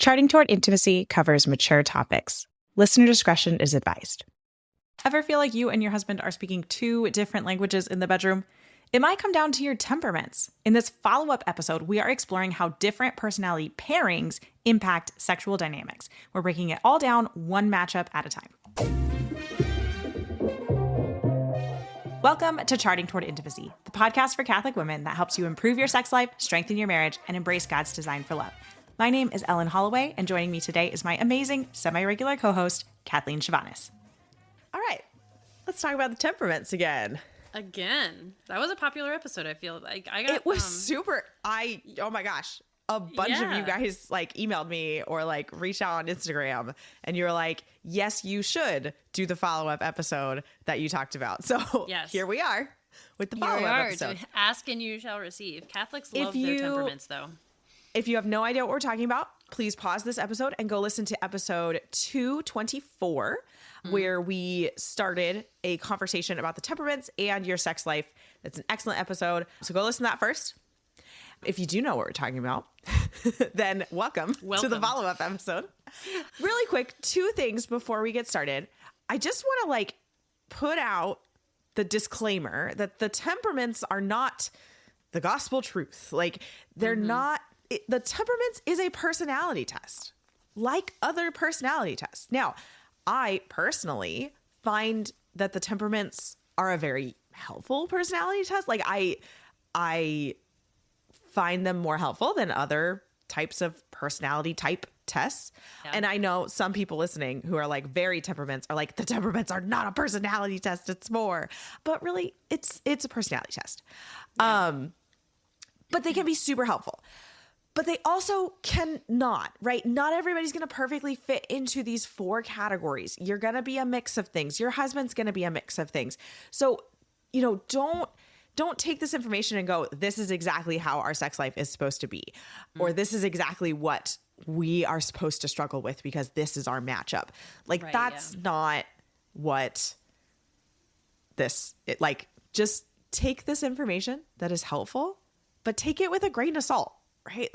Charting Toward Intimacy covers mature topics. Listener discretion is advised. Ever feel like you and your husband are speaking two different languages in the bedroom? It might come down to your temperaments. In this follow-up episode, we are exploring how different personality pairings impact sexual dynamics. We're breaking it all down one matchup at a time. Welcome to Charting Toward Intimacy, the podcast for Catholic women that helps you improve your sex life, strengthen your marriage, and embrace God's design for love. My name is Ellen Holloway, and joining me today is my amazing, semi-regular co-host, Kathleen Chavanis. All right, let's talk about the temperaments again. Again, that was a popular episode. I feel like it was super. Oh my gosh, a bunch of you guys emailed me or reached out on Instagram, and you were like, "Yes, you should do the follow-up episode that you talked about." So yes. Here we are with the follow-up episode. Ask and you shall receive. Catholics love their temperaments, though. If you have no idea what we're talking about, please pause this episode and go listen to episode 224, where we started a conversation about the temperaments and your sex life. That's an excellent episode. So go listen to that first. If you do know what we're talking about, then welcome to the follow-up episode. Really quick, two things before we get started. I just want to put out the disclaimer that the temperaments are not the gospel truth. They're not. The temperaments is a personality test, like other personality tests. Now, I personally find that the temperaments are a very helpful personality test. I find them more helpful than other types of personality type tests. Yeah. And I know some people listening who are very temperaments are the temperaments are not a personality test. It's more, but really it's a personality test. Yeah. But they can be super helpful. But they also cannot, right? Not everybody's going to perfectly fit into these four categories. You're going to be a mix of things. Your husband's going to be a mix of things. So, don't take this information and go, this is exactly how our sex life is supposed to be. Or this is exactly what we are supposed to struggle with because this is our matchup. That's not what just take this information that is helpful, but take it with a grain of salt. Right?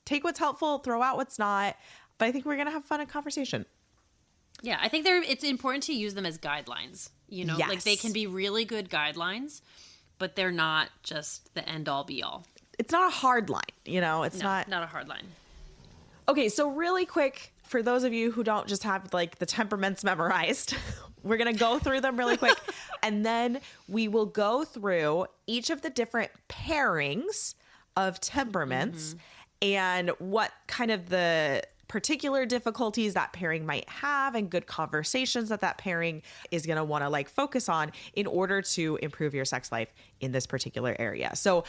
Take what's helpful, throw out what's not. But I think we're going to have fun and conversation. Yeah, I think it's important to use them as guidelines. Yes. They can be really good guidelines, but they're not just the end all be all. It's not a hard line, it's not a hard line. Okay, so really quick, for those of you who don't just have the temperaments memorized, we're going to go through them really quick. And then we will go through each of the different pairings of temperaments and what kind of the particular difficulties that pairing might have and good conversations that pairing is going to want to focus on in order to improve your sex life in this particular area. So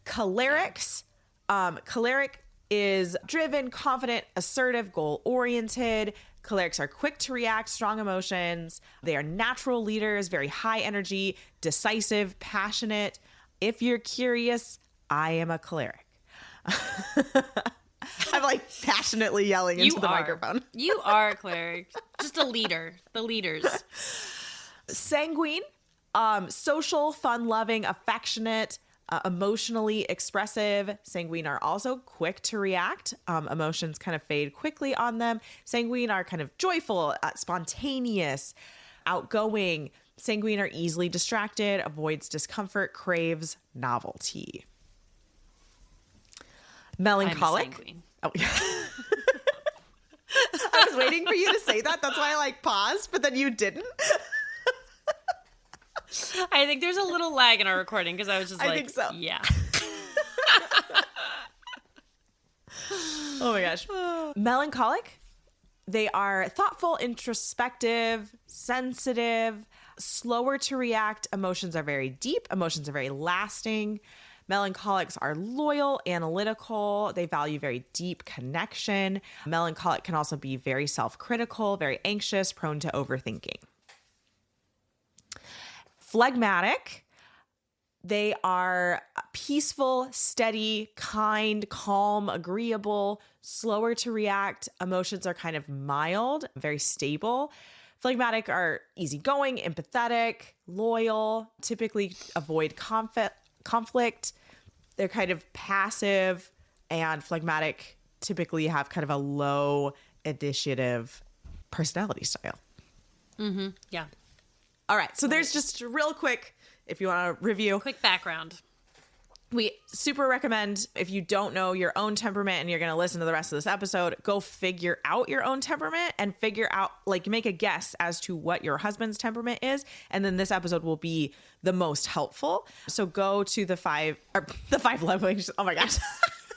cholerics, choleric is driven, confident, assertive, goal-oriented. Cholerics are quick to react, strong emotions. They are natural leaders, very high energy, decisive, passionate. If you're curious, I am a choleric. I'm passionately yelling into the microphone. You are a choleric. Just a leader. The leaders. Sanguine, social, fun-loving, affectionate, emotionally expressive. Sanguine are also quick to react. Emotions kind of fade quickly on them. Sanguine are kind of joyful, spontaneous, outgoing. Sanguine are easily distracted, avoids discomfort, craves novelty. Melancholic. Oh, yeah. I was waiting for you to say that. That's why I paused, but then you didn't. I think there's a little lag in our recording because I was just I think so. Yeah. Oh my gosh. Melancholic. They are thoughtful, introspective, sensitive, slower to react. Emotions are very deep. Emotions are very lasting. Melancholics are loyal, analytical. They value very deep connection. Melancholic can also be very self-critical, very anxious, prone to overthinking. Phlegmatic. They are peaceful, steady, kind, calm, agreeable, slower to react. Emotions are kind of mild, very stable. Phlegmatic are easygoing, empathetic, loyal, typically avoid conflict. They're kind of passive, and phlegmatic typically have kind of a low initiative personality style. Yeah. All right. So there's just real quick, if you want to review. Quick background. We super recommend, if you don't know your own temperament and you're going to listen to the rest of this episode, go figure out your own temperament and figure out, like, make a guess as to what your husband's temperament is. And then this episode will be the most helpful. So go to the five love languages. Oh my gosh.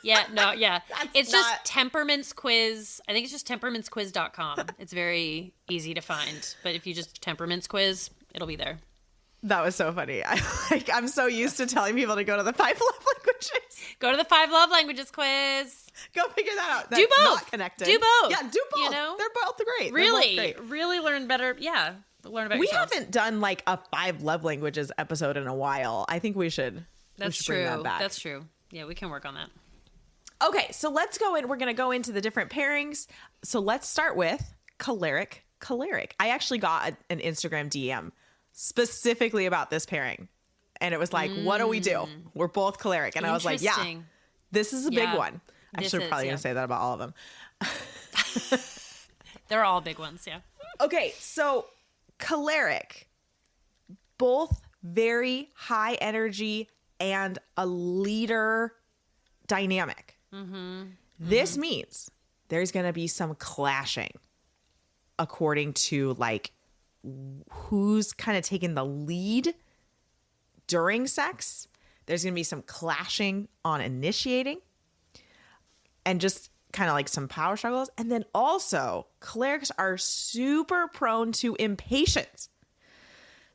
Yeah, no, yeah. It's not- just Temperaments Quiz. I think it's just temperamentsquiz.com. It's very easy to find. But if you just Temperaments Quiz, it'll be there. That was so funny. I'm so used to telling people to go to the 5 love languages. Go to the 5 love languages quiz. Go figure that out. Do both. Not connected. Do both. Yeah, do both. You know? They're both great. Really, They're both great. really learn better. Yeah, learn about We yourselves. haven't done like a 5 love languages episode in a while. I think we should. That's bring true. that back. That's true. Yeah, we can work on that. Okay, so let's go in. We're going to go into the different pairings. So let's start with Choleric Choleric. I actually got an Instagram DM specifically about this pairing. And it was like, what do we do? We're both choleric. And I was like, yeah, Interesting. this is a big Yeah, one. Actually, this probably is, going to say that about all of them. They're all big ones, yeah. Okay, so choleric, both very high energy and a leader dynamic. This means there's going to be some clashing according to like who's kind of taking the lead during sex. There's going to be some clashing on initiating and just kind of like some power struggles. And then also cholerics are super prone to impatience.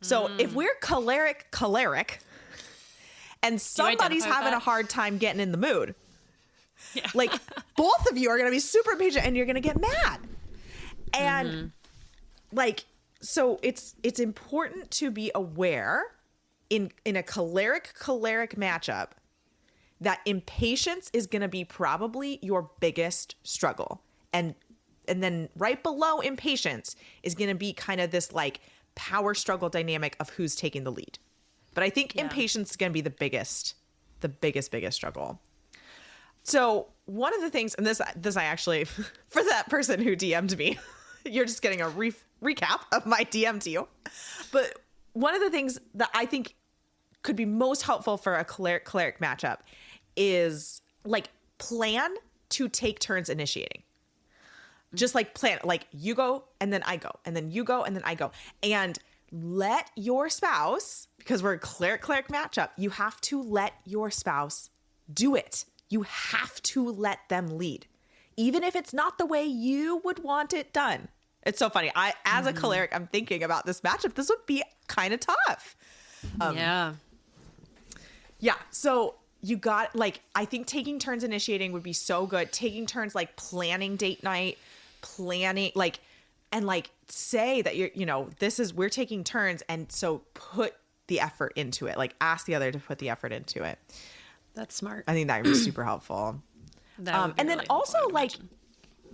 So if we're choleric and somebody's identify with having a that? hard time getting in the mood, Yeah. like both of you are going to be super impatient and you're going to get mad. And like, so it's important to be aware in a choleric matchup that impatience is going to be probably your biggest struggle. And then right below impatience is going to be kind of this like power struggle dynamic of who's taking the lead. But I think impatience is going to be the biggest struggle. So one of the things, and this I actually, for that person who DM'd me, you're just getting a recap of my DM to you. But one of the things that I think could be most helpful for a choleric matchup is like plan to take turns initiating. Just like plan, like you go and then I go and then you go and then I go. And let your spouse, because we're a choleric matchup, you have to let your spouse do it. You have to let them lead. Even if it's not the way you would want it done. It's so funny. As a choleric, I'm thinking about this matchup. This would be kind of tough. Yeah. Yeah. So you got like, I think taking turns initiating would be so good. Taking turns like planning date night, planning like, and like say that we're taking turns. And so put the effort into it. Like ask the other to put the effort into it. That's smart. I think that would be super helpful. That would be And then really also helpful, I'd like imagine.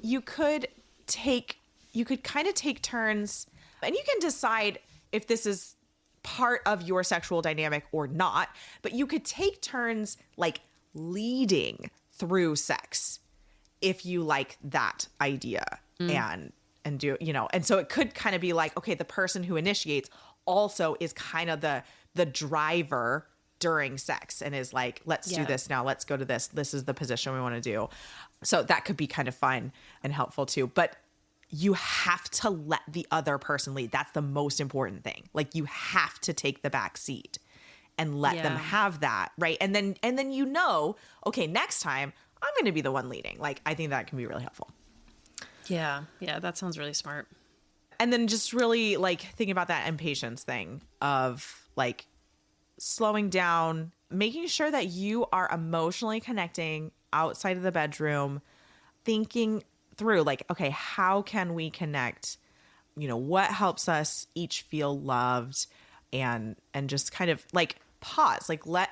you could kind of take turns and you can decide if this is part of your sexual dynamic or not, but you could take turns like leading through sex if you like that idea and do, and so it could kind of be like, okay, the person who initiates also is kind of the driver during sex and is like, let's do this now. Let's go to this. This is the position we want to do. So that could be kind of fun and helpful too. But you have to let the other person lead. That's the most important thing. Like you have to take the back seat and let them have that. Right. And then, okay, next time I'm going to be the one leading. Like, I think that can be really helpful. Yeah. Yeah. That sounds really smart. And then just really like thinking about that impatience thing of like slowing down, making sure that you are emotionally connecting outside of the bedroom, thinking through like, okay, how can we connect? What helps us each feel loved and just kind of like pause, like let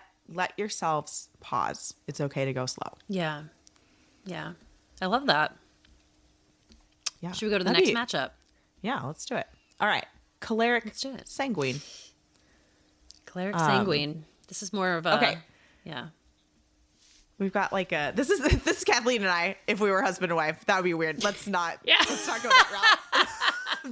yourselves pause. It's okay to go slow. Yeah. Yeah. I love that. Yeah. Should we go to the next matchup? Yeah, let's do it. All right. Choleric Let's do it. Sanguine. Choleric Sanguine. This is more of a... Okay. Yeah. We've got like this is Kathleen and I. If we were husband and wife, that would be weird. Let's not go that route.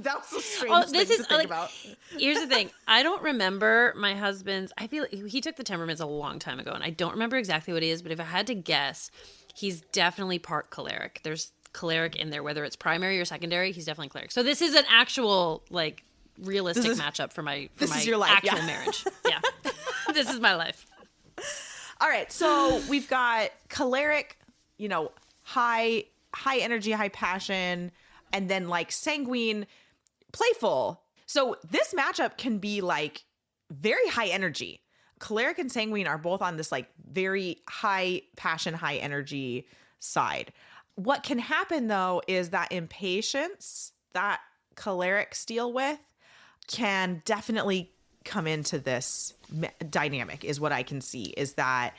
That was a strange thing to think about. Here's the thing. I don't remember my husband's. I feel like he took the temperaments a long time ago, and I don't remember exactly what he is. But if I had to guess, he's definitely part choleric. There's choleric in there, whether it's primary or secondary. He's definitely choleric. So this is an actual like realistic matchup for my your life, actual marriage. Yeah, this is my life. All right, so we've got choleric, high energy, high passion, and then like sanguine, playful. So this matchup can be like very high energy. Choleric and sanguine are both on this like very high passion, high energy side. What can happen though is that impatience that cholerics deal with can definitely come into this dynamic, is what I can see, is that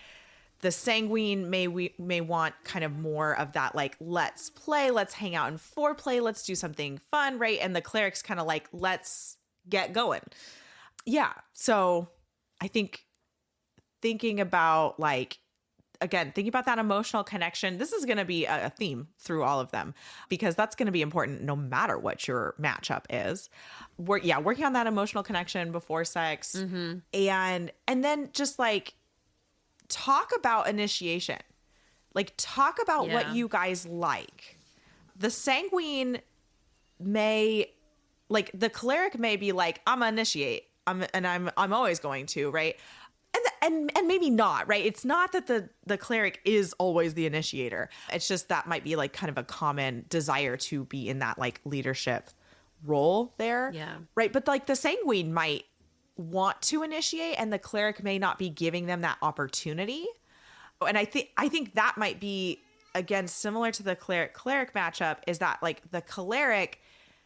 the sanguine may want kind of more of that like, let's play, let's hang out in foreplay, let's do something fun, right? And the cleric's kind of like, let's get going. Yeah. So I think thinking about like, again, thinking about that emotional connection, this is going to be a theme through all of them, because that's going to be important no matter what your matchup is. Working on that emotional connection before sex. Mm-hmm. And then just like talk about initiation. Like talk about what you guys like. The sanguine may, like the choleric may be like, I'm gonna initiate. I'm always going to, right? And maybe not, right? It's not that the cleric is always the initiator. It's just that might be like kind of a common desire to be in that like leadership role there. Yeah. Right. But like the sanguine might want to initiate and the cleric may not be giving them that opportunity. And I think that might be, again, similar to the cleric matchup, is that like the choleric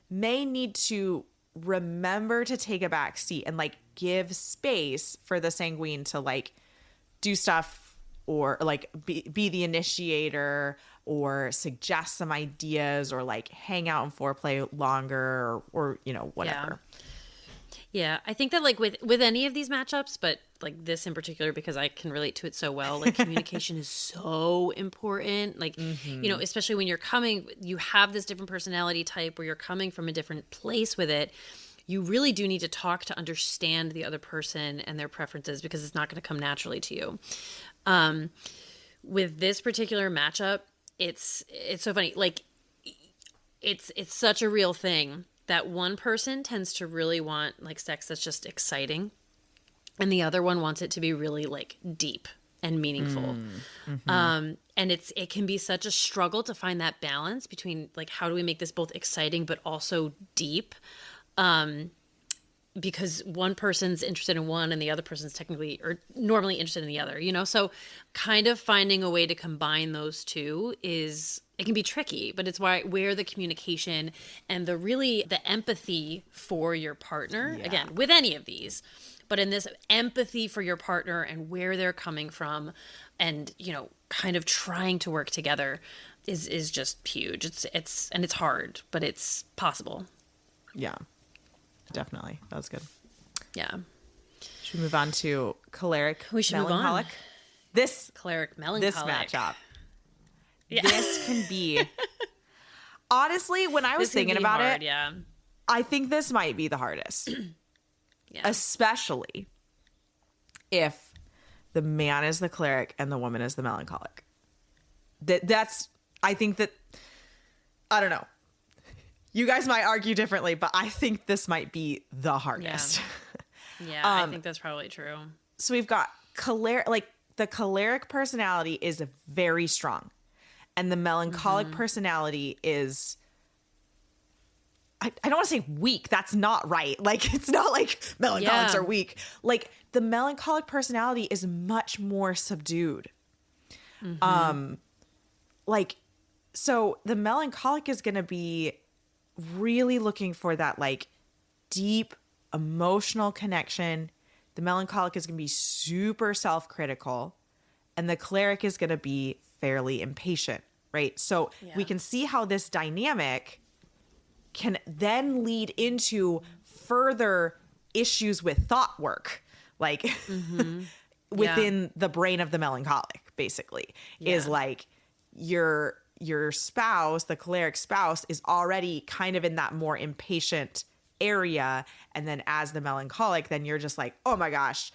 may need to remember to take a back seat and like give space for the sanguine to like do stuff or like be the initiator or suggest some ideas or like hang out and foreplay longer or whatever. Yeah, I think that like with any of these matchups, but like this in particular, because I can relate to it so well, like communication is so important. Like, especially when you have this different personality type where you're coming from a different place with it. You really do need to talk to understand the other person and their preferences, because it's not going to come naturally to you. With this particular matchup, it's so funny. Like it's such a real thing that one person tends to really want like sex that's just exciting, and the other one wants it to be really like deep and meaningful. And it can be such a struggle to find that balance between like, how do we make this both exciting but also deep? Because one person's interested in one and the other person's technically or normally interested in the other, so kind of finding a way to combine those two it can be tricky, but it's where the communication and the empathy for your partner, again, with any of these, but in this empathy for your partner and where they're coming from and, kind of trying to work together is just huge. It's hard, but it's possible. Yeah. Definitely. That was good. Yeah. Should we move on to choleric Melancholic? Move on. This Choleric Melancholic. This matchup. Yeah. This can be honestly, when I was thinking about hard, it, yeah. I think this might be the hardest. Yeah. Especially if the man is the choleric and the woman is the melancholic. I think that, I don't know. You guys might argue differently, but I think this might be the hardest. Yeah, I think that's probably true. So we've got choleric, like the choleric personality is very strong, and the melancholic personality is, I don't want to say weak. That's not right. Like, it's not like melancholics are weak. Like, the melancholic personality is much more subdued. So the melancholic is going to be really looking for that like deep emotional connection. The melancholic is going to be super self-critical, and the choleric is going to be fairly impatient, right? So we can see how this dynamic can then lead into further issues with thought work. Like within the brain of the melancholic, basically, is like your spouse, the choleric spouse, is already kind of in that more impatient area. And then as the melancholic, then you're just like, oh my gosh,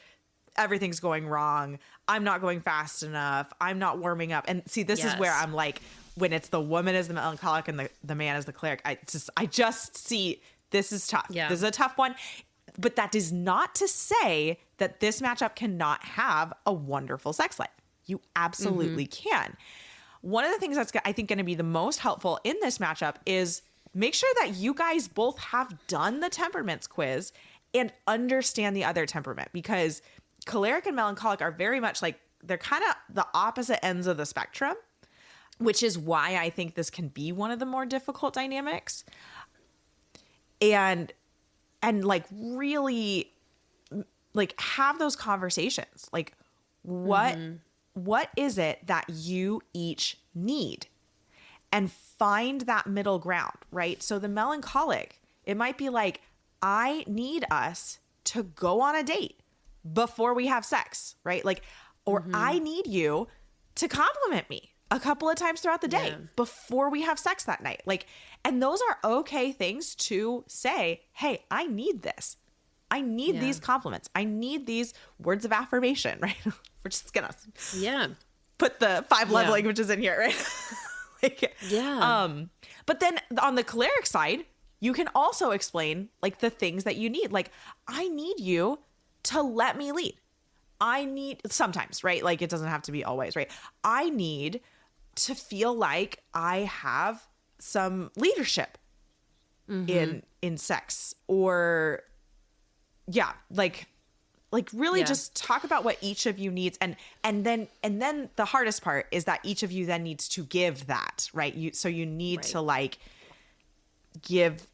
everything's going wrong. I'm not going fast enough. I'm not warming up. And see, this is where I'm like, when it's the woman as the melancholic and the man as the choleric, I just see this is tough. Yeah. This is a tough one. But that is not to say that this matchup cannot have a wonderful sex life. You absolutely can. One of the things that's, I think, going to be the most helpful in this matchup is make sure that you guys both have done the temperaments quiz and understand the other temperament, because choleric and melancholic are very much like, they're kind of the opposite ends of the spectrum, which is why I think this can be one of the more difficult dynamics. And like really like have those conversations. Like what is it that you each need? And find that middle ground, right? So the melancholic, it might be like, I need us to go on a date before we have sex, right? Like, or I need you to compliment me a couple of times throughout the day before we have sex that night. Like, and those are okay things to say, hey, I need this. I need these compliments. I need these words of affirmation, right? We're just gonna put the 5 love languages in here, right? But then on the choleric side, you can also explain like the things that you need. Like, I need you to let me lead. I need sometimes, right? Like, it doesn't have to be always, right? I need to feel like I have some leadership in sex, or like really just talk about what each of you needs. And then the hardest part is that each of you then needs to give that, right? You need to like give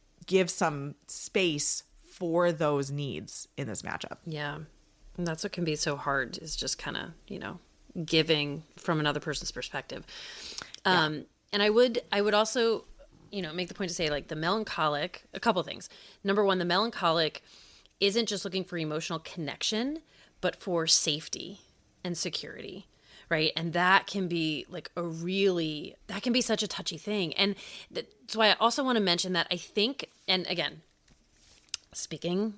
some space for those needs in this matchup. Yeah. And that's what can be so hard, is just kind of, giving from another person's perspective. And I would also, make the point to say, like, the melancholic, a couple of things. Number one, the melancholic isn't just looking for emotional connection, but for safety and security, right? And that can be like that can be such a touchy thing. And that's why I also want to mention that I think, and again, speaking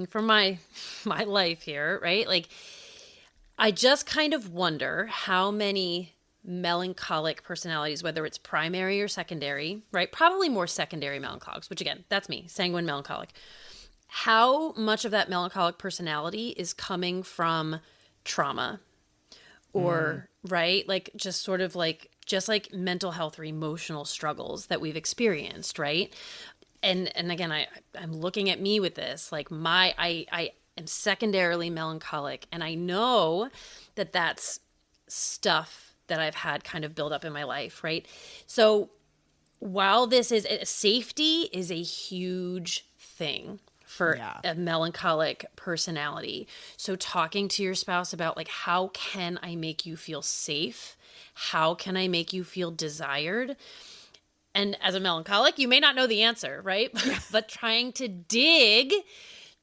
from my life here, right? Like, I just kind of wonder how many melancholic personalities, whether it's primary or secondary, right? Probably more secondary melancholics, which again, that's me, sanguine melancholic. How much of that melancholic personality is coming from trauma or, right? Like, just sort of like, just like mental health or emotional struggles that we've experienced, right? And again, I'm looking at me with this, like I am secondarily melancholic, and I know that that's stuff that I've had kind of build up in my life, right? So while this is, safety is a huge thing for a melancholic personality. So talking to your spouse about like, how can I make you feel safe? How can I make you feel desired? And as a melancholic, you may not know the answer, right? But trying to dig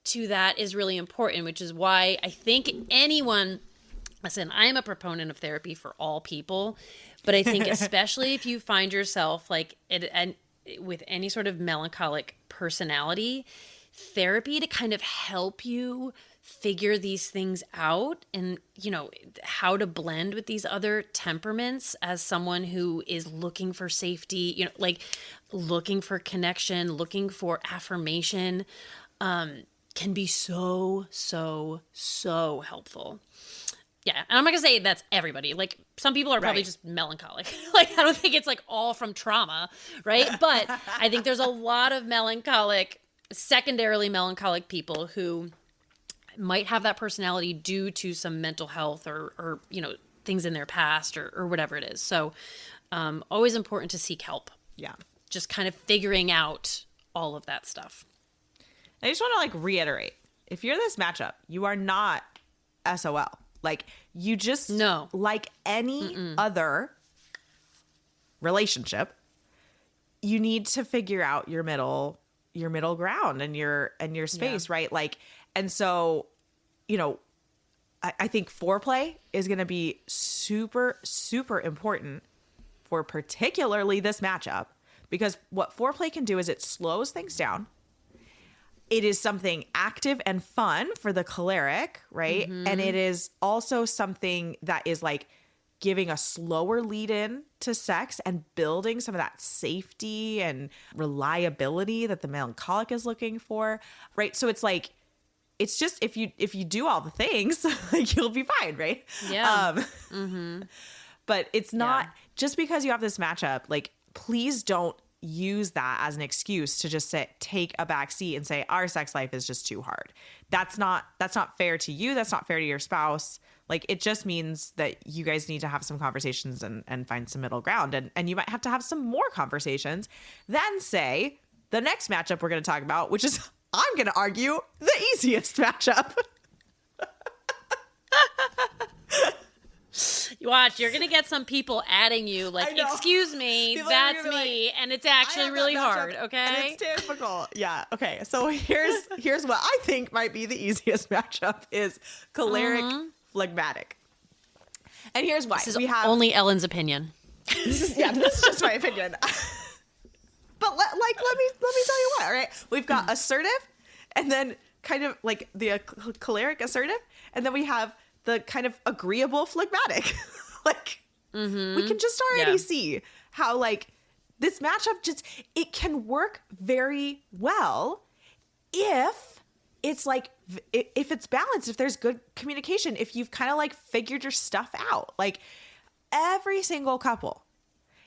to that is really important, which is why I think listen, I am a proponent of therapy for all people, but I think especially if you find yourself like with any sort of melancholic personality, therapy to kind of help you figure these things out and, how to blend with these other temperaments as someone who is looking for safety, like looking for connection, looking for affirmation, can be so, so, so helpful. Yeah. And I'm not going to say that's everybody. Like, some people are probably just melancholic. Like, I don't think it's like all from trauma, right? But I think there's a lot of secondarily melancholic people who might have that personality due to some mental health or things in their past or whatever it is. So always important to seek help. Yeah. Just kind of figuring out all of that stuff. I just want to like reiterate, if you're this matchup, you are not SOL. Like, you just like any other relationship, you need to figure out your middle ground and your space, right? Like, and so, I think foreplay is going to be super, super important for particularly this matchup, because what foreplay can do is it slows things down. It is something active and fun for the choleric, right? And it is also something that is like giving a slower lead in to sex and building some of that safety and reliability that the melancholic is looking for, right? So it's like, it's just if you do all the things, like you'll be fine, right? Yeah. But it's not just because you have this matchup, like please don't use that as an excuse to just take a back seat and say our sex life is just too hard. That's not fair to you. That's not fair to your spouse. Like it just means that you guys need to have some conversations and find some middle ground. And you might have to have some more conversations than say the next matchup we're going to talk about, which is, I'm going to argue, the easiest matchup. You watch, you're going to get some people adding you like, excuse me, that's me. Like, and it's actually really hard, okay? And it's difficult. Yeah. Okay. So here's what I think might be the easiest matchup is Choleric Phlegmatic. And here's why. This is only Ellen's opinion. This is just my opinion. But let me tell you what, all right? We've got assertive and then kind of like the choleric assertive. And then we have the kind of agreeable phlegmatic. Like we can just already see how like this matchup it can work very well if it's like, if it's balanced, if there's good communication, if you've kind of like figured your stuff out. Like every single couple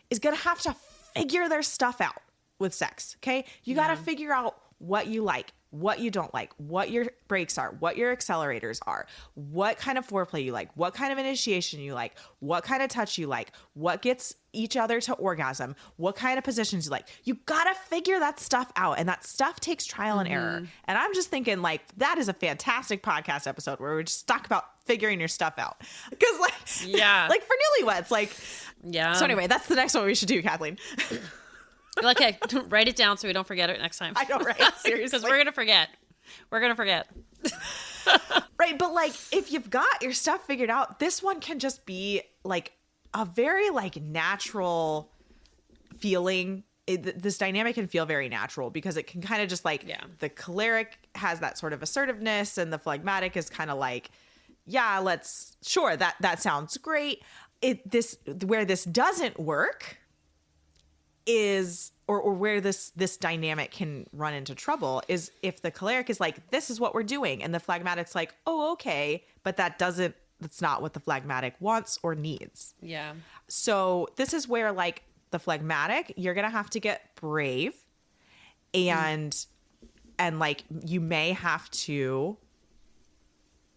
is going to have to figure their stuff out with sex. Okay. You got to figure out what you like, what you don't like, what your breaks are, what your accelerators are, what kind of foreplay you like, what kind of initiation you like, what kind of touch you like, what gets each other to orgasm, what kind of positions you like. You got to figure that stuff out. And that stuff takes trial and error. And I'm just thinking like, that is a fantastic podcast episode where we just talk about figuring your stuff out. Because like for newlyweds, like, So anyway, that's the next one we should do, Kathleen. You're like, hey, write it down so we don't forget it next time. I know, right? Seriously. Because we're going to forget. We're going to forget. Right. But like, if you've got your stuff figured out, this one can just be like a very like natural feeling. This dynamic can feel very natural because it can kind of just like the choleric has that sort of assertiveness and the phlegmatic is kind of like, sure, that sounds great. Where this doesn't work is, or where this dynamic can run into trouble is if the choleric is like, this is what we're doing. And the phlegmatic's like, oh, okay. But that's not what the phlegmatic wants or needs. Yeah. So this is where like the phlegmatic, you're going to have to get brave and like, you may have to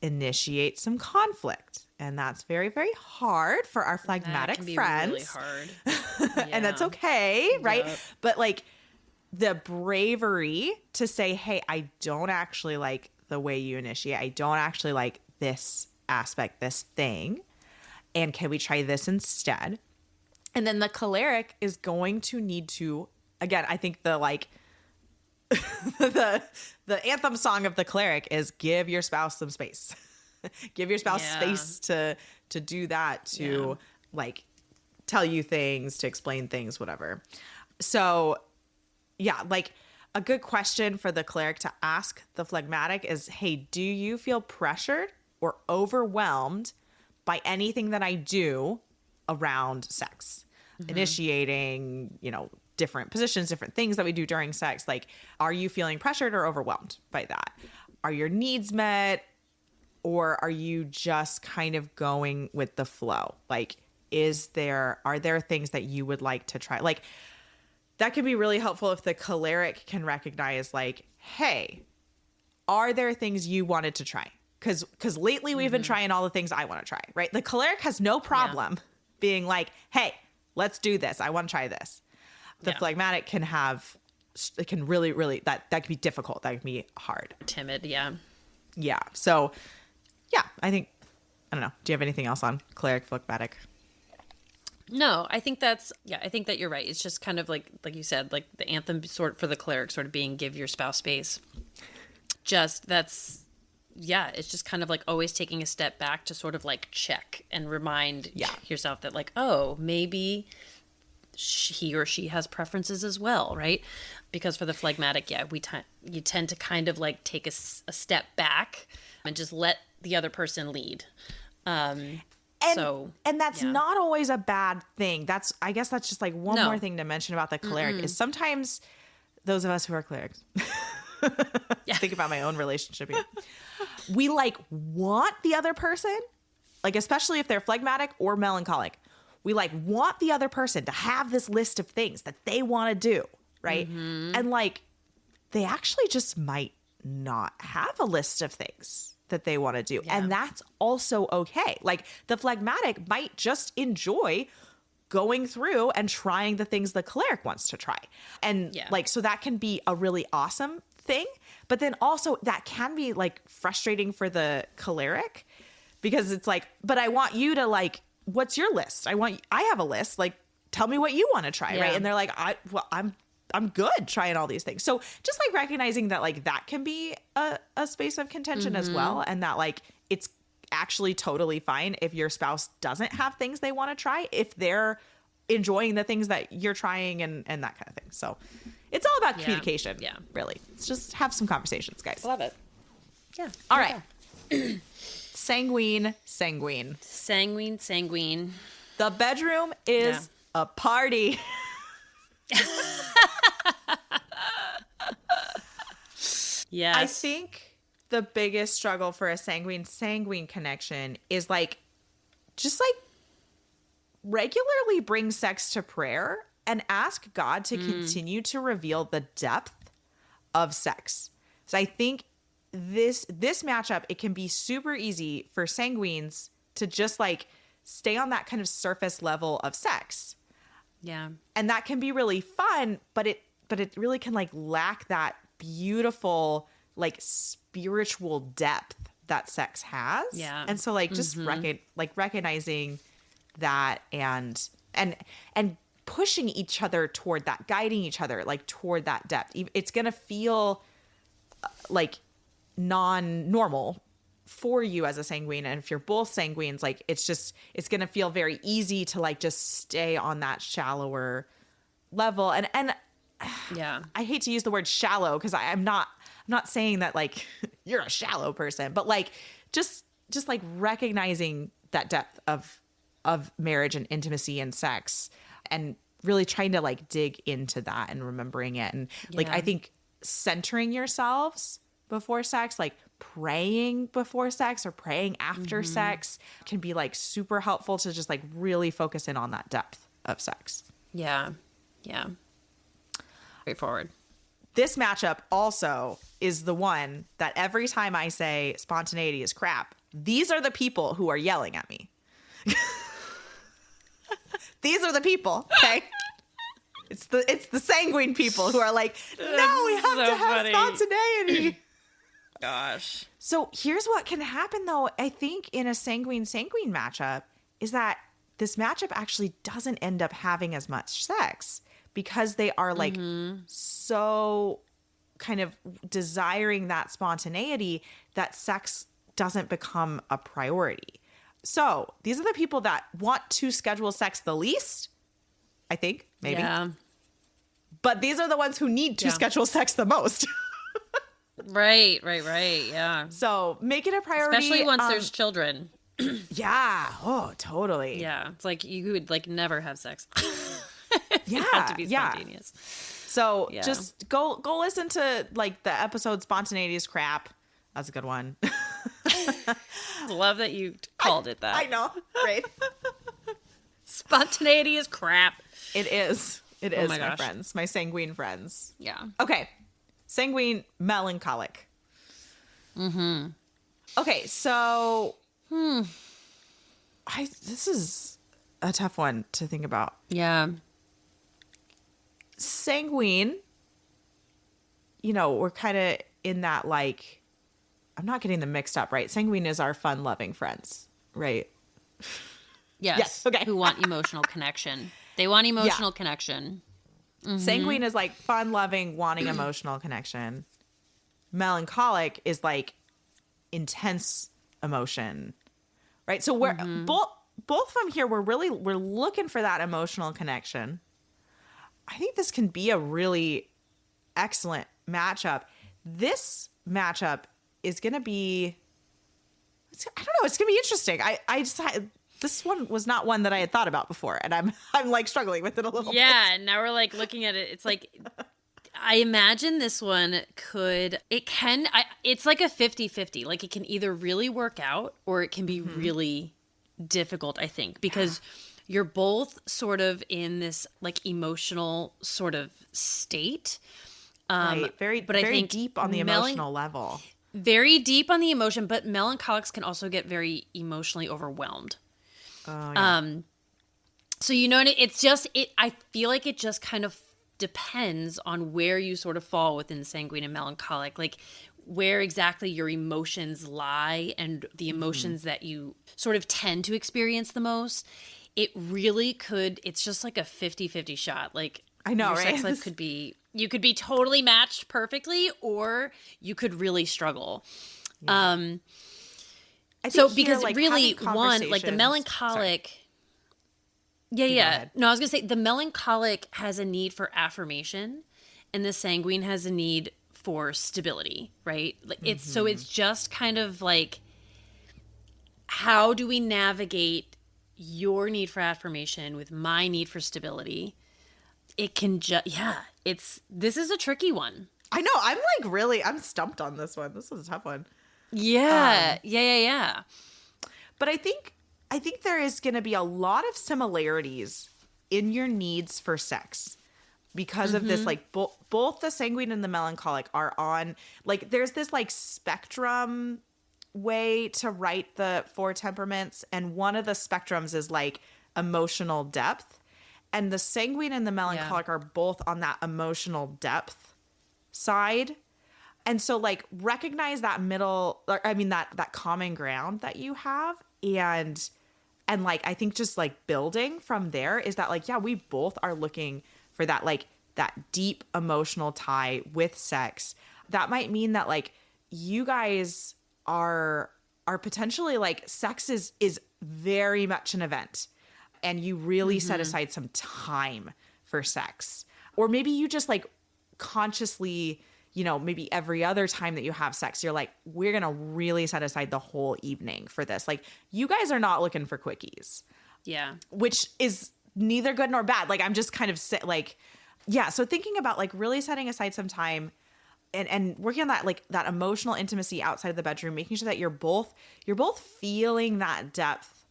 initiate some conflict. And that's very, very hard for our phlegmatic friends. Really hard. And that's okay, right? Yep. But like the bravery to say, hey, I don't actually like the way you initiate. I don't actually like this aspect, this thing. And can we try this instead? And then the choleric is going to need to, again, I think the like the anthem song of the choleric is give your spouse some space. Give your spouse space to do that, to like tell you things, to explain things, whatever. So like a good question for the choleric to ask the phlegmatic is, hey, do you feel pressured or overwhelmed by anything that I do around sex? Initiating, different positions, different things that we do during sex. Like, are you feeling pressured or overwhelmed by that? Are your needs met? Or are you just kind of going with the flow? Like, are there things that you would like to try? Like, that can be really helpful if the choleric can recognize like, hey, are there things you wanted to try? Because lately we've been trying all the things I want to try, right? The choleric has no problem being like, hey, let's do this. I want to try this. The phlegmatic can really, really, that can be difficult. That can be hard. Timid, yeah. Yeah. So, I think, I don't know. Do you have anything else on choleric phlegmatic? No, I think that you're right. It's just kind of like you said, like the anthem for the choleric sort of being give your spouse space. Just yeah, it's just kind of like always taking a step back to sort of like check and remind yourself that like, oh, maybe he or she has preferences as well, right? Because for the phlegmatic, you tend to kind of like take a step back and just let the other person lead. And that's not always a bad thing. I guess that's just like one more thing to mention about the choleric is sometimes those of us who are cholerics, think about my own relationship here. We like want the other person, like especially if they're phlegmatic or melancholic, we like want the other person to have this list of things that they want to do, right? And like they actually just might not have a list of things that they want to do. Yeah. And that's also okay. Like the phlegmatic might just enjoy going through and trying the things the choleric wants to try. And like, so that can be a really awesome thing. But then also that can be like frustrating for the choleric because it's like, but I want you to like, what's your list? I have a list. Like, tell me what you want to try. Right. And they're like, I'm good trying all these things. So just like recognizing that like that can be a space of contention as well. And that like it's actually totally fine if your spouse doesn't have things they want to try, if they're enjoying the things that you're trying and that kind of thing. So it's all about communication. Yeah. Really. Let's just have some conversations, guys. Love it. Yeah. All right. Sanguine Sanguine. Sanguine Sanguine. The bedroom is a party. Yes. I think the biggest struggle for a sanguine connection is like just like regularly bring sex to prayer and ask God to continue to reveal the depth of sex. So I think this matchup, it can be super easy for sanguines to just like stay on that kind of surface level of sex. Yeah. And that can be really fun, but it really can like lack that beautiful like spiritual depth that sex has. Yeah. And so like just recognizing that and pushing each other toward that, guiding each other like toward that depth. It's going to feel like non-normal for you as a sanguine. And if you're both sanguines, like it's going to feel very easy to like just stay on that shallower level. And I hate to use the word shallow because I'm not saying that like you're a shallow person, but like just like recognizing that depth of marriage and intimacy and sex and really trying to like dig into that and remembering it. And like, I think centering yourselves before sex, like praying before sex or praying after sex can be like super helpful to just like really focus in on that depth of sex. Yeah. Yeah. Straightforward. This matchup also is the one that every time I say spontaneity is crap, these are the people who are yelling at me. These are the people, okay? It's the sanguine people who are like, no, we have to have spontaneity. Gosh. So here's what can happen though, I think in a sanguine matchup is that this matchup actually doesn't end up having as much sex because they are like so kind of desiring that spontaneity that sex doesn't become a priority. So these are the people that want to schedule sex the least, I think, maybe. Yeah. But these are the ones who need to schedule sex the most. Right. Yeah. So make it a priority. Especially once there's children. Yeah. Oh, totally. Yeah. It's like you would like never have sex. Yeah. You have to be spontaneous. So just go listen to like the episode Spontaneity is Crap. That's a good one. Love that you called it that. I know. Right. Spontaneity is crap. It is. It is, my gosh. friends. My sanguine friends. Yeah. Okay. Sanguine Melancholic. Okay, so this is a tough one to think about. Yeah. Sanguine, we're kind of in that like, I'm not getting them mixed up, right? Sanguine is our fun-loving friends, right? Yes. Okay. Who want emotional connection. They want emotional connection. Sanguine is like fun-loving, wanting emotional connection. Melancholic is like intense emotion, right? So we're both from here, we're looking for that emotional connection. I think this can be a really excellent matchup. This matchup is going to be, I don't know, it's going to be interesting. This one was not one that I had thought about before, and I'm like struggling with it a little bit. Yeah, now we're like looking at it. It's like, I imagine this one it's like a 50-50. Like it can either really work out or it can be really difficult, I think, because you're both sort of in this like emotional sort of state. Right. Very I think deep on the emotional level. Very deep on the emotion, but melancholics can also get very emotionally overwhelmed. Oh, yeah. So it's just I feel like it just kind of depends on where you sort of fall within sanguine and melancholic, like where exactly your emotions lie and the emotions that you sort of tend to experience the most. It really could, it's just like a 50-50 shot. Like I know, your right? sex life you could be totally matched perfectly, or you could really struggle. Yeah. So because like, really one, like the melancholic, No, I was gonna say the melancholic has a need for affirmation, and the sanguine has a need for stability, right? Like it's just kind of like, how do we navigate your need for affirmation with my need for stability? It can this is a tricky one. I know. I'm stumped on this one. This is a tough one. Yeah. But I think there is going to be a lot of similarities in your needs for sex because of this. Like both the sanguine and the melancholic are on, like, there's this like spectrum way to write the 4 temperaments, and one of the spectrums is like emotional depth, and the sanguine and the melancholic are both on that emotional depth side. And so like recognize that that common ground that you have, and like I think just like building from there is that like, yeah, we both are looking for that, like that deep emotional tie with sex. That might mean that like you guys are potentially like, sex is very much an event, and you really set aside some time for sex. Or maybe you just like consciously, maybe every other time that you have sex, you're like, we're going to really set aside the whole evening for this. Like, you guys are not looking for quickies. Yeah. Which is neither good nor bad. Like, I'm just kind of so thinking about like really setting aside some time and working on that, like that emotional intimacy outside of the bedroom, making sure that you're both feeling that depth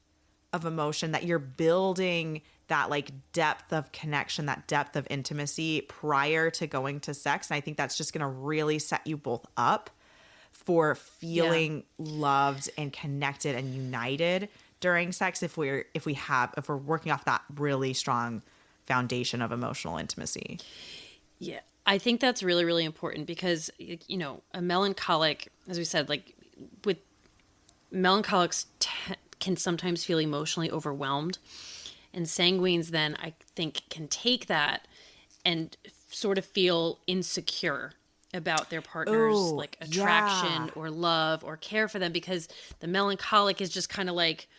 of emotion, that you're building that like depth of connection, that depth of intimacy prior to going to sex. And I think that's just going to really set you both up for feeling loved and connected and united during sex if we're working off that really strong foundation of emotional intimacy. Yeah. I think that's really, really important because, a melancholic, as we said, like with melancholics can sometimes feel emotionally overwhelmed. And sanguines then, I think, can take that and sort of feel insecure about their partner's like attraction or love or care for them, because the melancholic is just kind of like,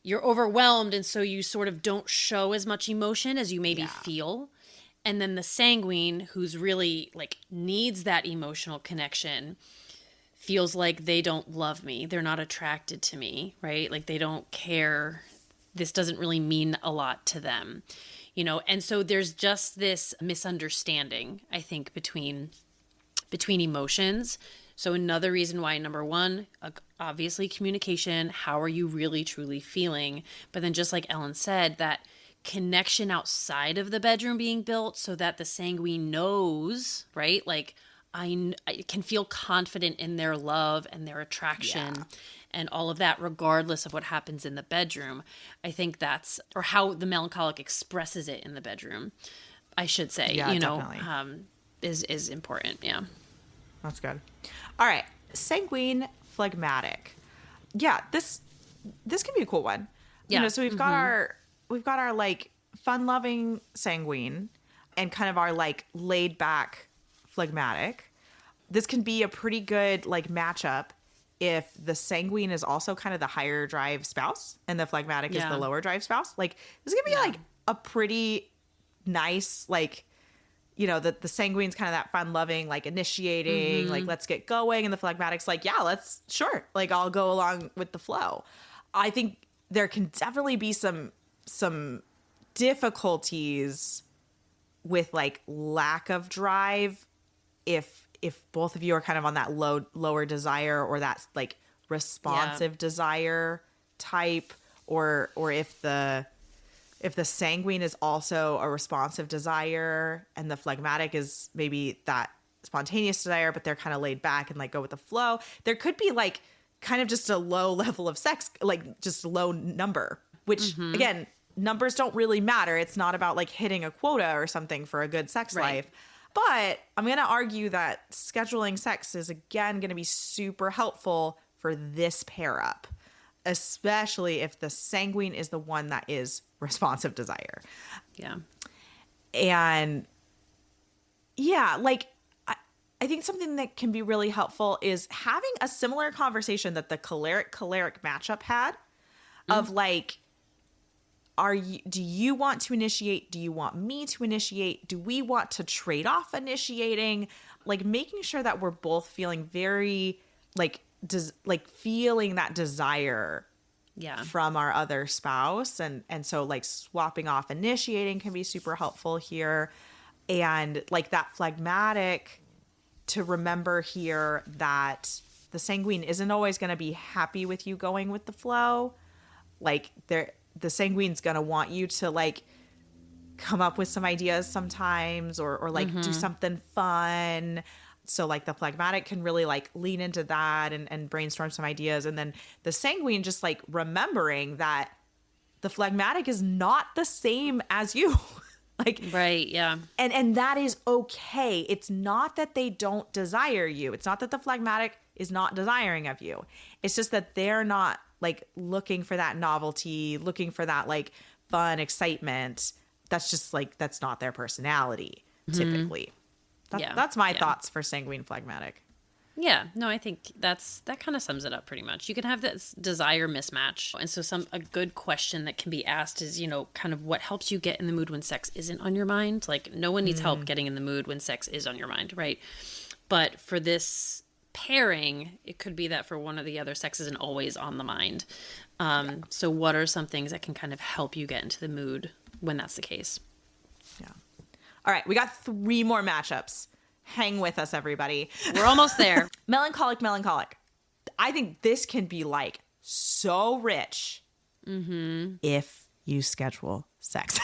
you're overwhelmed, and so you sort of don't show as much emotion as you maybe feel. And then the sanguine, who's really like needs that emotional connection, feels like they don't love me. They're not attracted to me, right? Like they don't care. This doesn't really mean a lot to them, And so there's just this misunderstanding, I think, between emotions. So another reason why, number one, obviously communication. How are you really truly feeling? But then just like Ellen said, that connection outside of the bedroom being built so that the sanguine knows, right? Like I can feel confident in their love and their attraction and all of that, regardless of what happens in the bedroom. I think that's, or how the melancholic expresses it in the bedroom, I should say, is important. Yeah. That's good. All right. Sanguine Phlegmatic. Yeah. This can be a cool one. Yeah. So we've got our like fun-loving sanguine and kind of our like laid-back phlegmatic. This can be a pretty good like matchup if the sanguine is also kind of the higher drive spouse and the phlegmatic is the lower drive spouse. Like this is gonna be like a pretty nice, like, you know, the sanguine's kind of that fun loving, like initiating, like let's get going, and the phlegmatic's like, yeah, let's, sure, like I'll go along with the flow. I think there can definitely be some difficulties with like lack of drive if both of you are kind of on that lower desire, or that like responsive desire type, or if the sanguine is also a responsive desire and the phlegmatic is maybe that spontaneous desire, but they're kind of laid back and like go with the flow. There could be like kind of just a low level of sex, like just a low number, which again, numbers don't really matter. It's not about like hitting a quota or something for a good sex life. But I'm going to argue that scheduling sex is again going to be super helpful for this pair up, especially if the sanguine is the one that is responsive desire. Yeah. And yeah, like I think something that can be really helpful is having a similar conversation that the Choleric Choleric matchup had of like, do you want to initiate? Do you want me to initiate? Do we want to trade off initiating? Like making sure that we're both feeling very like feeling that desire from our other spouse. And so like swapping off initiating can be super helpful here. And like that phlegmatic, to remember here that the sanguine isn't always going to be happy with you going with the flow. Like the sanguine's going to want you to like come up with some ideas sometimes, or like do something fun. So like the phlegmatic can really like lean into that and brainstorm some ideas. And then the sanguine just like remembering that the phlegmatic is not the same as you. Like, right. Yeah. And that is okay. It's not that they don't desire you. It's not that the phlegmatic is not desiring of you. It's just that they're not like looking for that novelty, looking for that like fun, excitement. That's just like, that's not their personality typically. That's my thoughts for sanguine phlegmatic. Yeah, no, I think that kind of sums it up pretty much. You can have this desire mismatch. And so a good question that can be asked is, you know, kind of what helps you get in the mood when sex isn't on your mind? Like no one needs help getting in the mood when sex is on your mind, right? But for this pairing, it could be that for one or the other, sex isn't always on the mind. So what are some things that can kind of help you get into the mood when that's the case? Yeah. All right, we got 3 more matchups. Hang with us, everybody. We're almost there. Melancholic Melancholic. I think this can be like so rich if you schedule sex.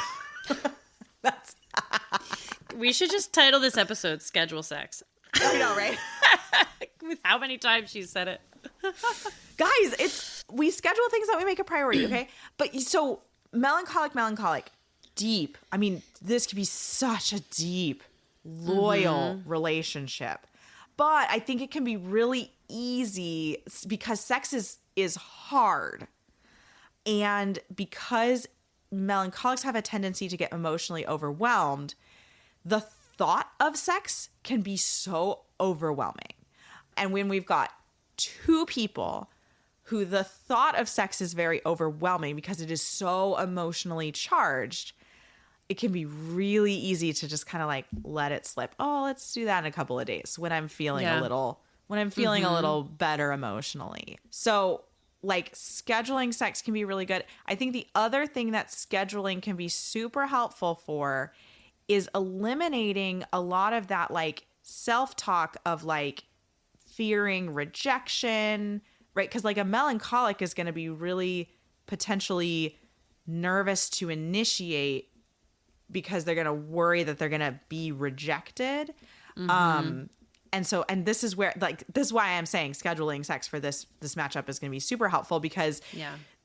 We should just title this episode Schedule Sex. I know, right? With how many times she said it. Guys, we schedule things that we make a priority, okay? But so Melancholic, deep. I mean, this could be such a deep, loyal relationship. But I think it can be really easy because sex is hard. And because melancholics have a tendency to get emotionally overwhelmed, the thought of sex can be so overwhelming. And when we've got 2 people who the thought of sex is very overwhelming because it is so emotionally charged, it can be really easy to just kind of like let it slip. Oh, let's do that in a couple of days when I'm feeling a little better emotionally. So like scheduling sex can be really good. I think the other thing that scheduling can be super helpful for is eliminating a lot of that like self-talk of like fearing rejection, right? Because like a melancholic is going to be really potentially nervous to initiate because they're going to worry that they're going to be rejected. And this is where like, this is why I'm saying scheduling sex for this matchup is going to be super helpful because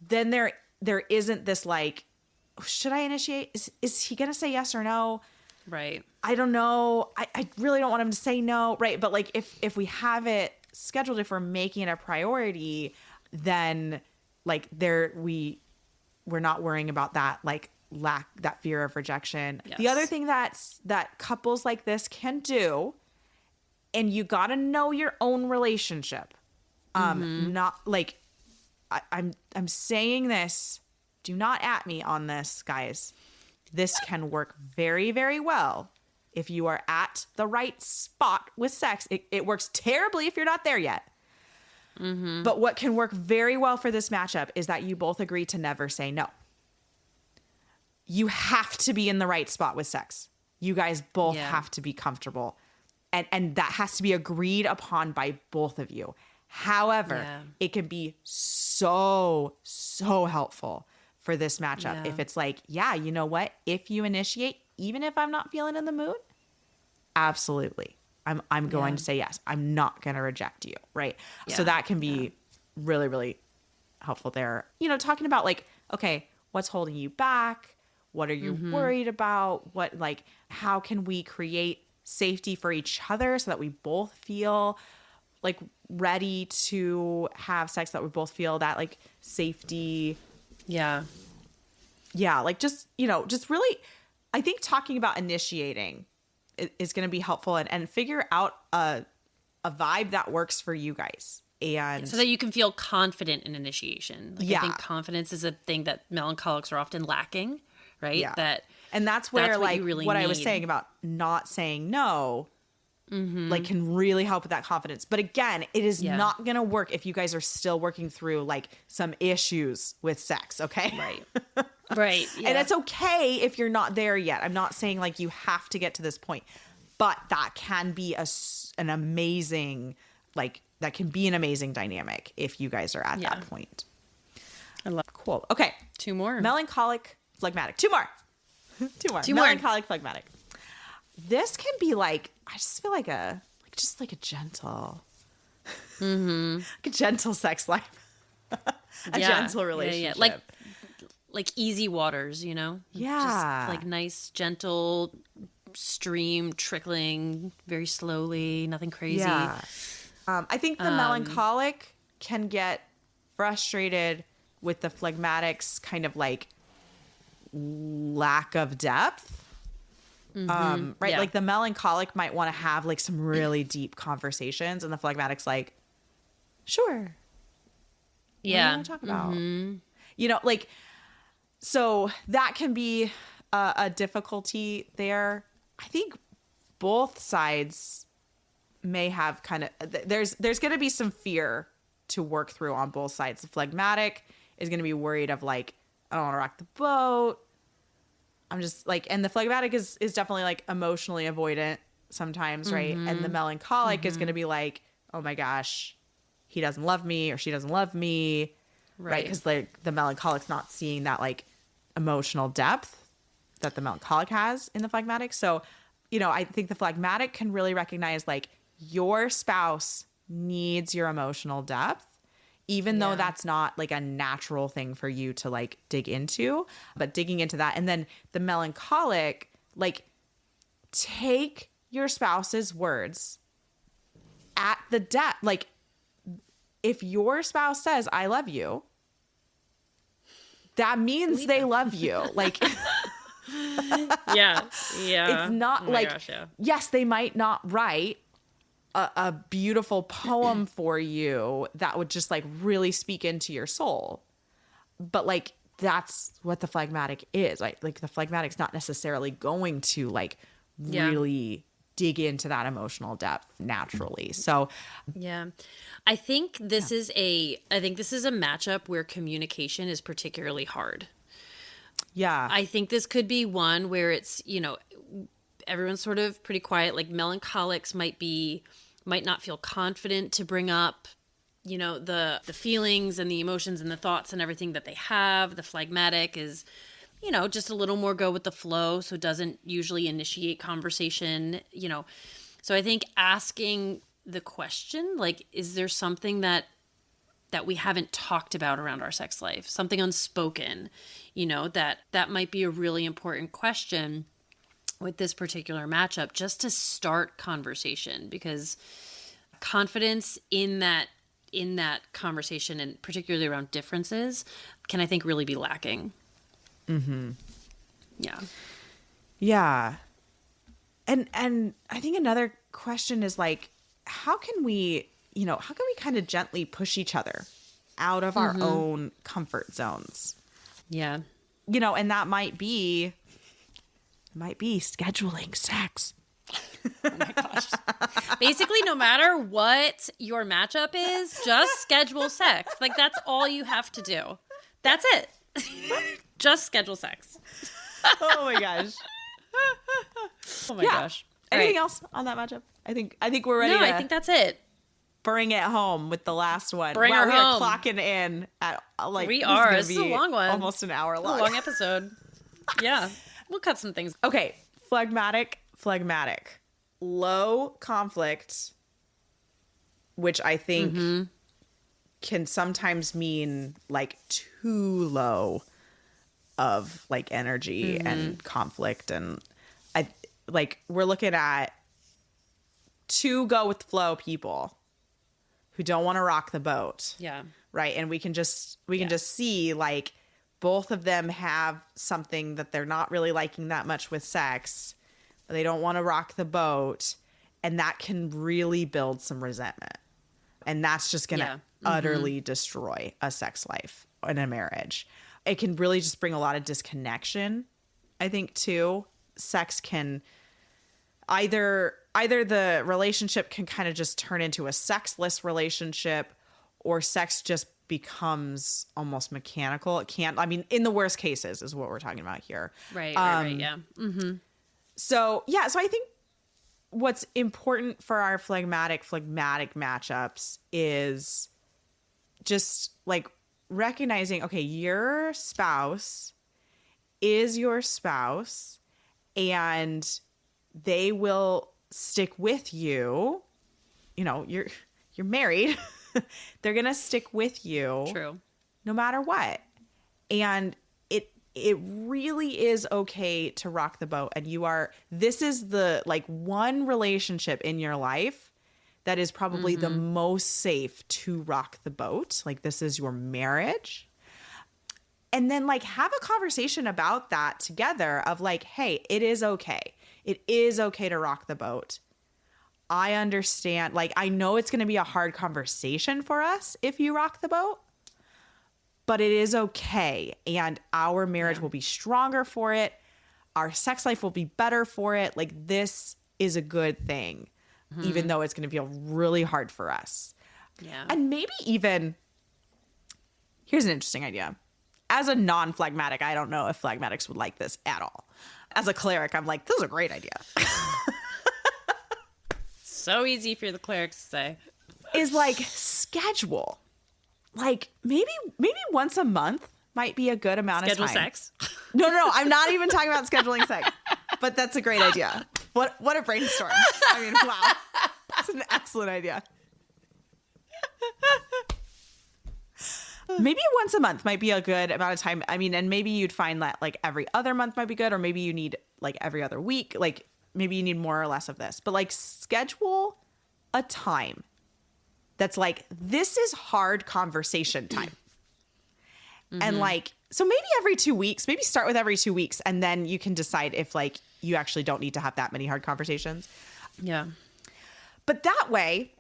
then there isn't this like, should I initiate? Is he going to say yes or no? Right. I don't know. I really don't want him to say no. Right. But like if we have it scheduled, if we're making it a priority, then like we're not worrying about that, like that fear of rejection. Yes. The other thing that couples like this can do, and you got to know your own relationship, Not like I'm saying this. Do not at me on this, guys. This can work very, very well if you are at the right spot with sex. It works terribly if you're not there yet. But what can work very well for this matchup is that you both agree to never say no. You have to be in the right spot with sex. You guys both have to be comfortable. And that has to be agreed upon by both of you. However, it can be so helpful for this matchup if it's like, yeah, you know what? If you initiate, even if I'm not feeling in the mood, absolutely. I'm going to say yes. I'm not going to reject you, right? Yeah. So that can be really, really helpful there. You know, talking about like, okay, what's holding you back? What are you worried about? What, like, how can we create safety for each other so that we both feel like ready to have sex, that we both feel that like safety. Yeah. Like just, you know, just really, I think talking about initiating is going to be helpful and figure out a vibe that works for you guys. And so that you can feel confident in initiation. Like, I think confidence is a thing that melancholics are often lacking, right? Yeah. And that's where like what I was saying about not saying no, like can really help with that confidence. But again, it is not going to work if you guys are still working through like some issues with sex. Okay. Right. Yeah. And it's okay if you're not there yet. I'm not saying like you have to get to this point, but that can be an amazing, like that can be an amazing dynamic if you guys are at that point. I love. Cool. Okay. 2 more. Melancholic Phlegmatic. 2 more. 2 more. Melancholic Phlegmatic. This can be like, I just feel like a gentle, like a gentle sex life, a gentle relationship. Like easy waters, you know? Just like nice, gentle stream trickling very slowly, nothing crazy. Yeah. I think the melancholic can get frustrated with the phlegmatic's kind of like lack of depth. Right? Yeah. Like the melancholic might want to have like some really deep conversations, and the phlegmatic's like, sure. Yeah. What do you want to talk about? You know, like, so that can be a difficulty there. I think both sides may have kind of, there's going to be some fear to work through on both sides. The phlegmatic is going to be worried of like, I don't want to rock the boat. I'm just like, and the phlegmatic is definitely like emotionally avoidant sometimes, right? And the melancholic is going to be like, oh my gosh, he doesn't love me or she doesn't love me, right? Because like the melancholic's not seeing that like emotional depth that the melancholic has in the phlegmatic. So, you know, I think the phlegmatic can really recognize like your spouse needs your emotional depth, even though that's not like a natural thing for you to like dig into, but digging into that. And then the melancholic, like, take your spouse's words at the depth. Like, if your spouse says, I love you, that means they love you. Like, yeah. It's not yes, they might not write a beautiful poem for you that would just like really speak into your soul. But like, that's what the phlegmatic is. Like the phlegmatic's not necessarily going to like really dig into that emotional depth naturally. So I think this is a matchup where communication is particularly hard. Yeah. I think this could be one where it's, you know, everyone's sort of pretty quiet. Like melancholics might not feel confident to bring up, you know, the feelings and the emotions and the thoughts and everything that they have. The phlegmatic is, you know, just a little more go with the flow, so doesn't usually initiate conversation, you know. So I think asking the question, like, is there something that we haven't talked about around our sex life, something unspoken, you know, that might be a really important question with this particular matchup, just to start conversation, because confidence in that conversation, and particularly around differences, can, I think, really be lacking. Yeah. And I think another question is like, how can we how can we kind of gently push each other out of our own comfort zones? Yeah. And that might be scheduling sex. Oh my gosh. Basically, no matter what your matchup is, just schedule sex. Like, that's all you have to do. That's it. Just schedule sex. Oh my gosh. Oh my gosh. All Anything right. else on that matchup? I think we're ready No, to I think that's it. bring it home with the last one. Bring wow, her we home. are clocking in at We this are. gonna This is a be long one. almost an hour A long. long episode. Yeah. We'll cut some things. Okay, phlegmatic. Low conflict, which I think can sometimes mean like too low of like energy and conflict. And we're looking at two go with the flow people who don't want to rock the boat. Yeah. Right. And we can just see like both of them have something that they're not really liking that much with sex. They don't want to rock the boat. And that can really build some resentment. And that's just going to utterly destroy a sex life in a marriage. It can really just bring a lot of disconnection, I think, too. Sex can either the relationship can kind of just turn into a sexless relationship, or sex just becomes almost mechanical. It can't, I mean, in the worst cases is what we're talking about here. Right, yeah. So I think what's important for our phlegmatic matchups is just like recognizing, okay, your spouse is your spouse and they will stick with you. You're married. They're going to stick with you. True. No matter what. And it really is okay to rock the boat. And this is the like one relationship in your life that is probably the most safe to rock the boat. Like, this is your marriage. And then like have a conversation about that together of like, hey, it is okay. It is okay to rock the boat. I understand. Like, I know it's going to be a hard conversation for us if you rock the boat, but it is okay. And our marriage will be stronger for it. Our sex life will be better for it. Like, this is a good thing, even though it's going to feel really hard for us. Yeah. And maybe even, here's an interesting idea. As a non-phlegmatic, I don't know if phlegmatics would like this at all. As a choleric, I'm like, this is a great idea. So easy for the clerics to say. Is like schedule. Like maybe once a month might be a good amount of time. Schedule sex? No. I'm not even talking about scheduling sex. But that's a great idea. What a brainstorm. I mean, wow. That's an excellent idea. Maybe once a month might be a good amount of time. I mean, and maybe you'd find that like every other month might be good, or maybe you need like every other week. Like maybe you need more or less of this. But like schedule a time that's like, this is hard conversation time. And like, so maybe every 2 weeks, maybe start with every 2 weeks, and then you can decide if like you actually don't need to have that many hard conversations. Yeah. But that way,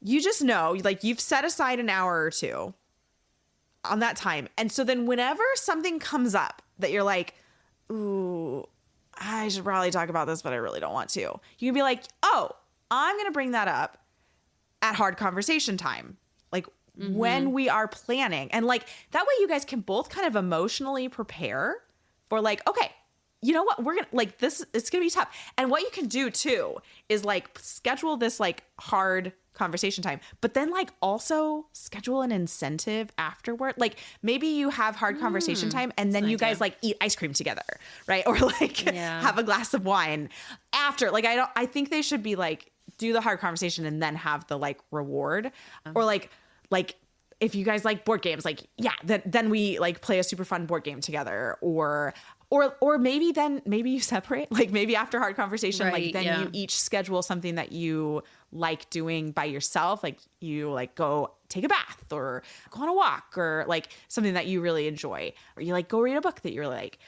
you just know, like, you've set aside an hour or two on that time. And so then whenever something comes up that you're like, ooh, I should probably talk about this, but I really don't want to. You can be like, oh, I'm going to bring that up at hard conversation time. Like when we are planning. And like that way you guys can both kind of emotionally prepare for like, okay, you know what? We're going to like this. It's going to be tough. And what you can do too is like schedule this like hard conversation time, but then like also schedule an incentive afterward. Like maybe you have hard conversation time and then you guys like eat ice cream together, right? Or like have a glass of wine after. Like I think they should be like do the hard conversation and then have the like reward. Or like if you guys like board games, like then we like play a super fun board game together. Or maybe you separate, like maybe after hard conversation, Right, like then you each schedule something that you like doing by yourself. Like you like go take a bath or go on a walk or like something that you really enjoy, or you like go read a book that you really like.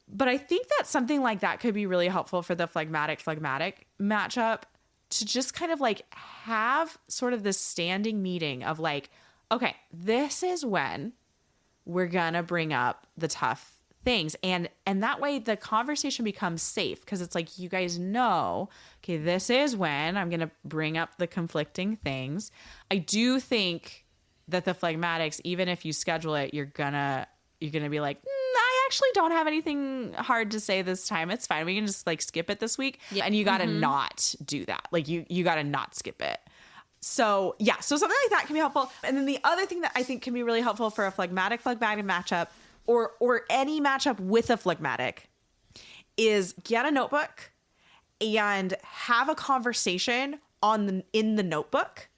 But I think that something like that could be really helpful for the phlegmatic matchup to just kind of like have sort of this standing meeting of like, okay, this is when we're gonna bring up the tough things. And that way the conversation becomes safe because it's like, you guys know, okay, this is when I'm gonna bring up the conflicting things. I do think that the phlegmatics, even if you schedule it, you're gonna be like, I actually don't have anything hard to say this time. It's fine. We can just like skip it this week. Yeah. And you got to not do that. Like you got to not skip it. So yeah, so something like that can be helpful. And then the other thing that I think can be really helpful for a phlegmatic matchup or any matchup with a phlegmatic is get a notebook and have a conversation in the notebook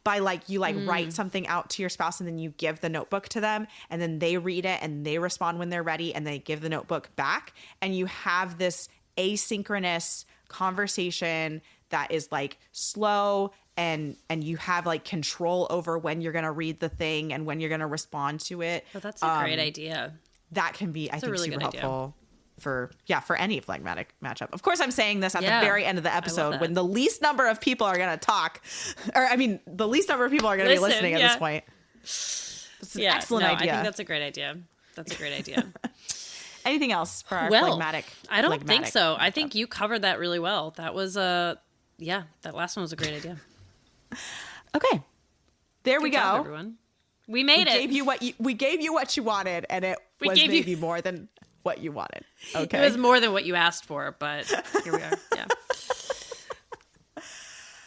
by like you like write something out to your spouse and then you give the notebook to them and then they read it and they respond when they're ready and they give the notebook back and you have this asynchronous conversation that is like slow and you have like control over when you're going to read the thing and when you're going to respond to it. Well, that's a great idea. That can be, I think, really super good helpful for any phlegmatic matchup. Of course, I'm saying this at the very end of the episode when the least number of people are going to talk, or I mean, the least number of people are going to be listening at this point. It's an excellent idea. I think that's a great idea. That's a great idea. Anything else for our phlegmatic? I don't think so. I think you covered that really well. That was that last one was a great idea. Okay. There we go. Job, everyone. We made it. We gave you what you wanted, and it was maybe more than what you wanted. Okay. It was more than what you asked for, but here we are. Yeah.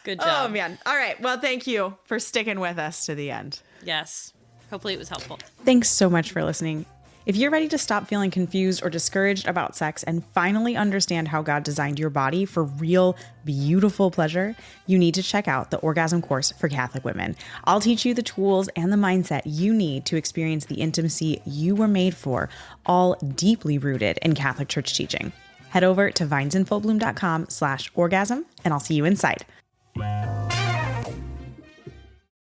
Good job. Oh, man. All right. Well, thank you for sticking with us to the end. Yes. Hopefully it was helpful. Thanks so much for listening. If you're ready to stop feeling confused or discouraged about sex and finally understand how God designed your body for real, beautiful pleasure, you need to check out the Orgasm Course for Catholic Women. I'll teach you the tools and the mindset you need to experience the intimacy you were made for, all deeply rooted in Catholic Church teaching. Head over to vinesandfullbloom.com/orgasm, and I'll see you inside.